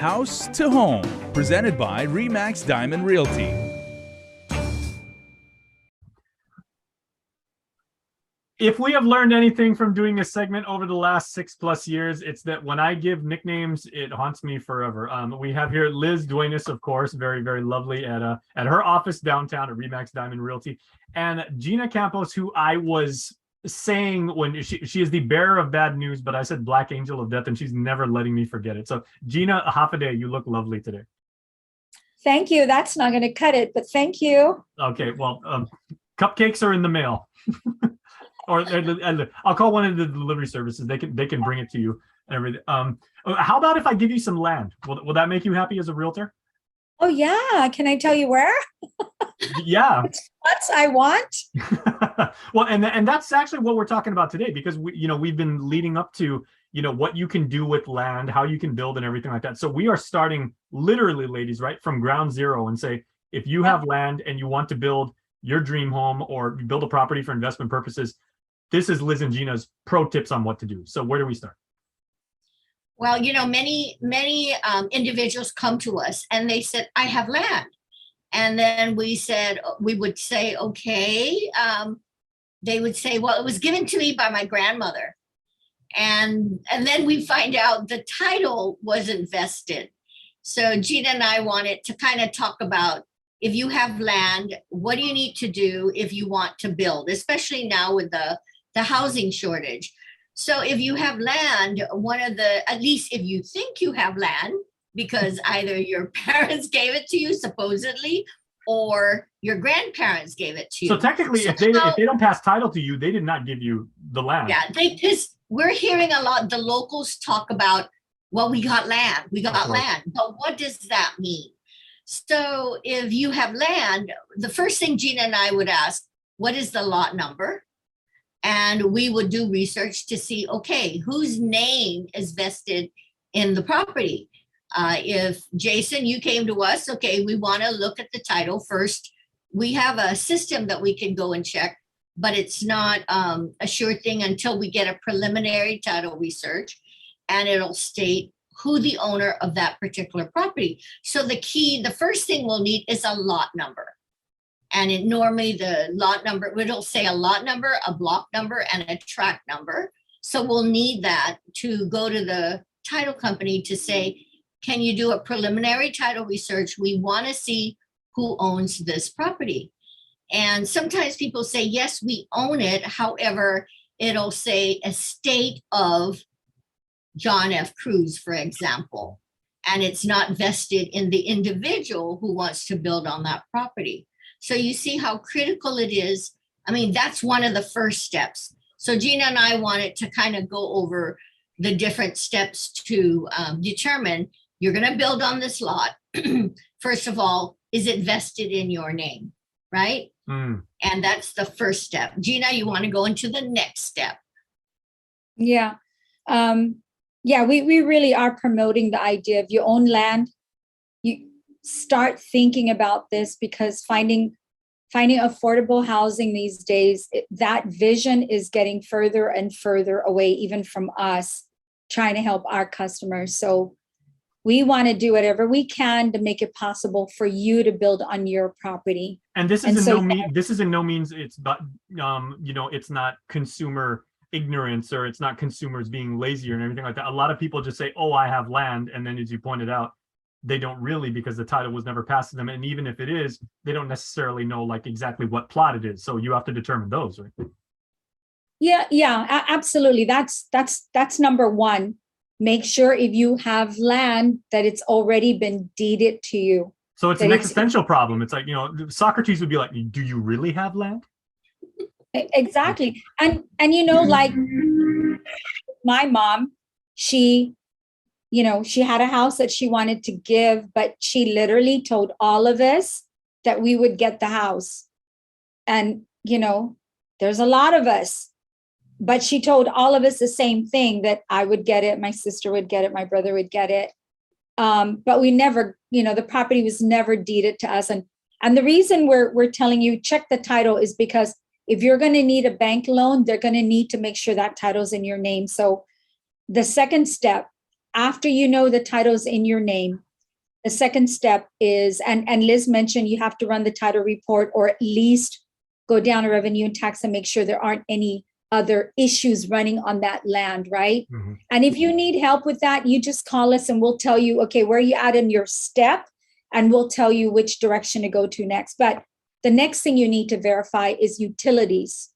House to Home, presented by Remax Diamond Realty. If we have learned anything from doing this segment over the last 6+ years, it's that when I give nicknames, it haunts me forever. We have here Liz Duenas, of course, very, very lovely at her office downtown at Remax Diamond Realty, and Gina Campos, who I was saying when she is the bearer of bad news, but I said Black Angel of Death, and she's never letting me forget it. So Gina Hafade, you look lovely today. Thank you. That's not going to cut it, but thank you. Okay, well, cupcakes are in the mail. Or I'll call one of the delivery services. They can bring it to you and everything. How about if I give you some land? Will that make you happy as a realtor? Oh yeah. Can I tell you where? Yeah. What I want. Well, and that's actually what we're talking about today, because we've been leading up to what you can do with land, how you can build and everything like that. So we are starting literally, ladies, right from ground zero, and say if you have land and you want to build your dream home or build a property for investment purposes, this is Liz and Gina's pro tips on what to do. So where do we start? Well, many individuals come to us and they said, I have land. And then we would say, okay. They would say, well, it was given to me by my grandmother. And then we find out the title wasn't vested. So Gina and I wanted to kind of talk about, if you have land, what do you need to do if you want to build, especially now with the housing shortage. So if you have land, at least if you think you have land, because either your parents gave it to you supposedly, or your grandparents gave it to you. So technically, if they don't pass title to you, they did not give you the land. Yeah, we're hearing a lot, the locals talk about, well, we got land, but what does that mean? So if you have land, the first thing Gina and I would ask, what is the lot number? And we would do research to see, okay, whose name is vested in the property? If Jason, you came to us, okay, we want to look at the title first. We have a system that we can go and check, but it's not a sure thing until we get a preliminary title research, and it'll state who the owner of that particular property. So the first thing we'll need is a lot number. And normally the lot number, it'll say a lot number, a block number, and a tract number. So we'll need that to go to the title company to say, can you do a preliminary title research? We want to see who owns this property. And sometimes people say, yes, we own it. However, it'll say estate of John F. Cruz, for example, and it's not vested in the individual who wants to build on that property. So you see how critical it is. I mean, that's one of the first steps. So Gina and I wanted to kind of go over the different steps to determine you're going to build on this lot. First of all, is it vested in your name, right? And that's the first step. Gina, you want to go into the next step? Yeah. We really are promoting the idea of you own land. You start thinking about this, because finding affordable housing these days, that vision is getting further and further away, even from us trying to help our customers. So we want to do whatever we can to make it possible for you to build on your property. And this is in no means it's it's not consumer ignorance, or it's not consumers being lazy or anything like that. A lot of people just say, oh, I have land, and then as you pointed out, they don't really, because the title was never passed to them. And even if it is, they don't necessarily know like exactly what plot it is. So you have to determine those, right? Yeah, absolutely. That's number one. Make sure if you have land that it's already been deeded to you. So it's an existential problem. It's like, Socrates would be like, do you really have land? Exactly. And like my mom, she had a house that she wanted to give, but she literally told all of us that we would get the house. And, there's a lot of us, but she told all of us the same thing, that I would get it, my sister would get it, my brother would get it. But we never, the property was never deeded to us. And the reason we're telling you check the title is because if you're going to need a bank loan, they're going to need to make sure that title's in your name. So the second step after you know the title's in your name, the second step is, and Liz mentioned you have to run the title report, or at least go down to revenue and tax and make sure there aren't any other issues running on that land, right? And if you need help with that, you just call us and we'll tell you, okay, where you at in your step, and we'll tell you which direction to go to next. But the next thing you need to verify is utilities.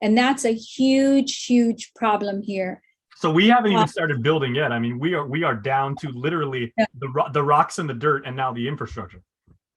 And that's a huge, huge problem here. So we haven't even started building yet. I mean, we are down to literally the rocks and the dirt, and now the infrastructure.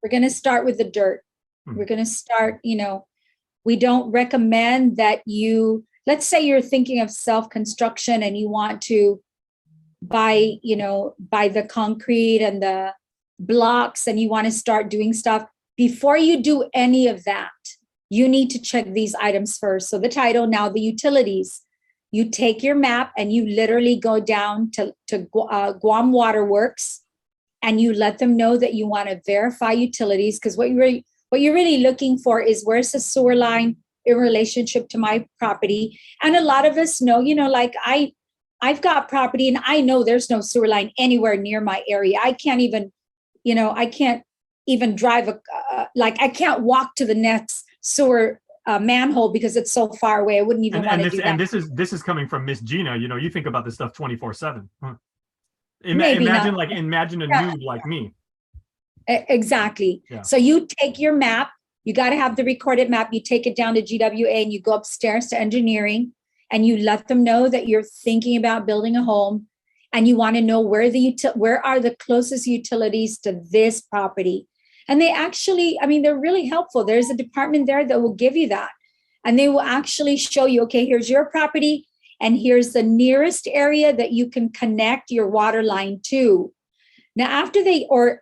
We're going to start with the dirt. We're going to start, we don't recommend that you, let's say you're thinking of self-construction and you want to buy the concrete and the blocks and you want to start doing stuff. Before you do any of that, you need to check these items first. So the title, now the utilities. You take your map and you literally go down to Guam Waterworks and you let them know that you want to verify utilities, because what you're really looking for is, where's the sewer line in relationship to my property? And a lot of us know, like I've got property and I know there's no sewer line anywhere near my area. I can't even, I can't even drive I can't walk to the next sewer manhole because it's so far away. I wouldn't even want to do that. And this is coming from Miss Gina. You think about this stuff 24/7. Maybe Imagine not. Imagine a noob like me. Exactly. Yeah. So you take your map, you got to have the recorded map. You take it down to GWA and you go upstairs to engineering and you let them know that you're thinking about building a home and you want to know where are the closest utilities to this property. And they actually, they're really helpful. There's a department there that will give you that. And they will actually show you, okay, here's your property and here's the nearest area that you can connect your water line to. Now, after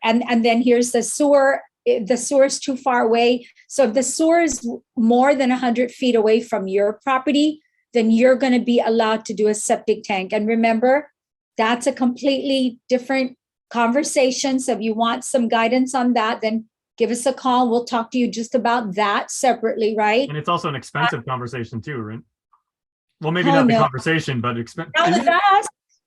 and then here's the sewer. The sewer is too far away. So if the sewer is more than 100 feet away from your property, then you're going to be allowed to do a septic tank. And remember, that's a completely different conversation. So if you want some guidance on that, then give us a call. We'll talk to you just about that separately, right? And it's also an expensive conversation too, right? Well, maybe not the conversation, but expensive.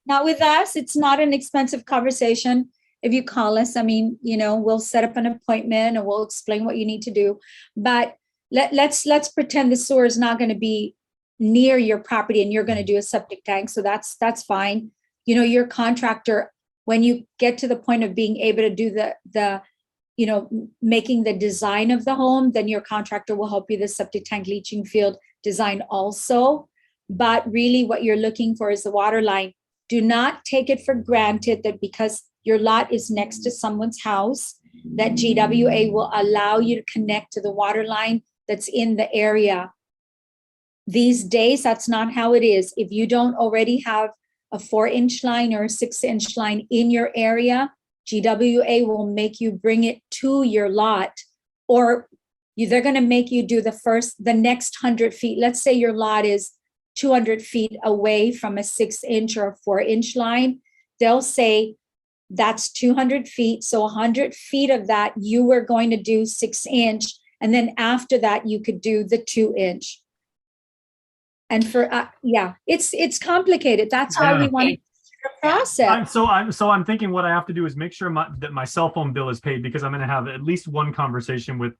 Not with us. It's not an expensive conversation. If you call us, we'll set up an appointment and we'll explain what you need to do. But let's pretend the sewer is not going to be near your property and you're going to do a septic tank. So that's fine. Your contractor, when you get to the point of being able to do the making the design of the home, then your contractor will help you the septic tank leaching field design also. But really what you're looking for is the water line. Do not take it for granted that because your lot is next to someone's house, that GWA will allow you to connect to the water line that's in the area. These days, that's not how it is. If you don't already have a 4-inch line or a 6-inch line in your area, GWA will make you bring it to your lot, or they're going to make you do the next 100 feet. Let's say your lot is 200 feet away from a 6-inch or a 4-inch line. They'll say that's 200 feet. So 100 feet of that, you were going to do 6-inch. And then after that, you could do the 2-inch. And for, it's complicated. That's why we want to process. So I'm thinking what I have to do is make sure that my cell phone bill is paid, because I'm going to have at least one conversation with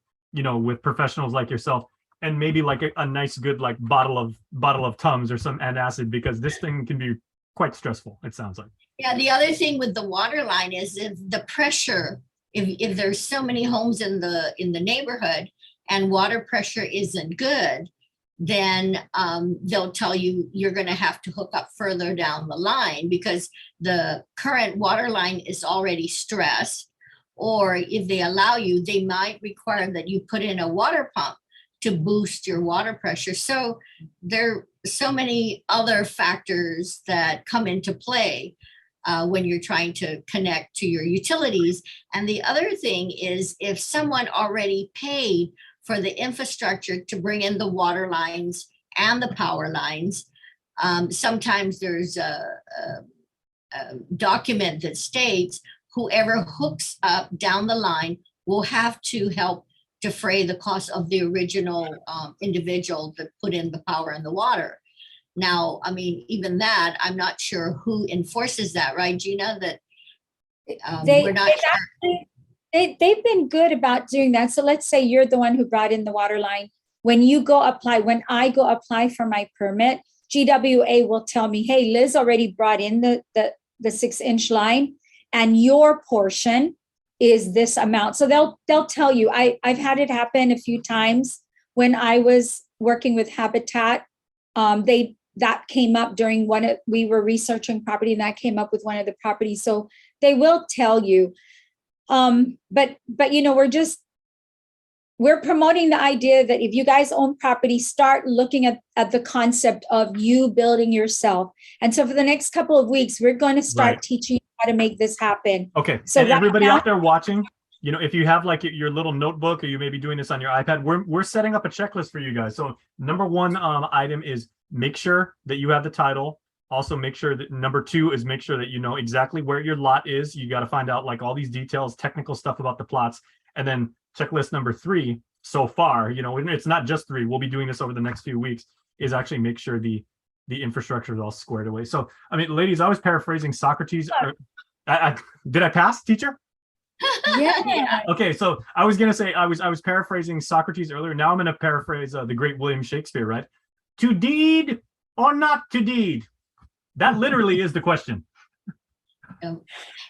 professionals like yourself, and maybe like a nice good like bottle of Tums or some antacid, because this thing can be quite stressful, it sounds like. Yeah, the other thing with the water line is if the pressure, if there's so many homes in the neighborhood and water pressure isn't good, then they'll tell you you're going to have to hook up further down the line because the current water line is already stressed. Or if they allow you, they might require that you put in a water pump to boost your water pressure. So there are so many other factors that come into play when you're trying to connect to your utilities. And the other thing is, if someone already paid for the infrastructure to bring in the water lines and the power lines, sometimes there's a document that states whoever hooks up down the line will have to help defray the cost of the original individual that put in the power and the water. Now, I mean, even that, I'm not sure who enforces that, right, Gina? That we're not sure. They've been good about doing that. So let's say you're the one who brought in the water line. When I go apply for my permit, GWA will tell me, hey, Liz already brought in the 6-inch line and your portion is this amount. So they'll tell you. I've had it happen a few times when I was working with Habitat. That came up during we were researching property, and that came up with one of the properties. So they will tell you. But we're promoting the idea that if you guys own property, start looking at the concept of you building yourself. And so for the next couple of weeks, we're going to start teaching you how to make this happen. Okay. So and right everybody now, out there watching, if you have like your little notebook, or you may be doing this on your iPad, we're setting up a checklist for you guys. So number one item is make sure that you have the title. Also make sure that number two is make sure that you know exactly where your lot is. You got to find out like all these details, technical stuff about the plots. And then checklist number three so far, it's not just three. We'll be doing this over the next few weeks, is actually make sure the infrastructure is all squared away. So, I mean, ladies, I was paraphrasing Socrates. Did I pass, teacher? yeah. Okay, so I was gonna say I was paraphrasing Socrates earlier. Now I'm gonna paraphrase the great William Shakespeare, right? To deed or not to deed? That literally is the question. And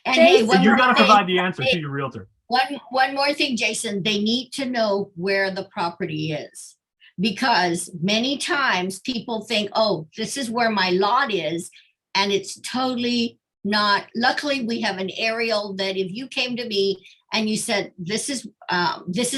hey, And you got to provide the answer to your realtor. One more thing, Jason, they need to know where the property is, because many times people think, oh, this is where my lot is, and it's totally not. Luckily, we have an aerial that if you came to me and you said, this is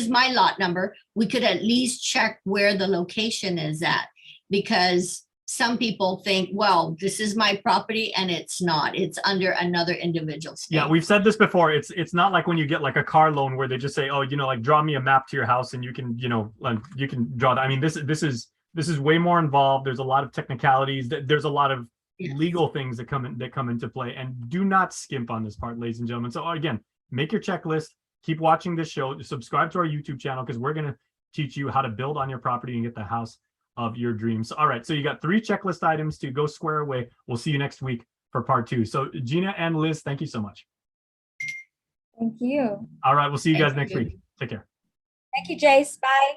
my lot number, we could at least check where the location is at, because some people think, well, this is my property, and it's not. It's under another individual state. Yeah, we've said this before. It's not like when you get like a car loan where they just say, oh, like draw me a map to your house and you can, you can draw that. I mean, this is way more involved. There's a lot of technicalities. There's a lot of legal things that come into play, and do not skimp on this part, ladies and gentlemen. So again, make your checklist, keep watching this show, subscribe to our YouTube channel, because we're going to teach you how to build on your property and get the house of your dreams. All right, so you got 3 checklist items to go square away. We'll see you next week for part 2. So Gina and Liz, thank you so much. Thank you. All right, we'll see you guys next week. Take care. Thank you, Jace. Bye.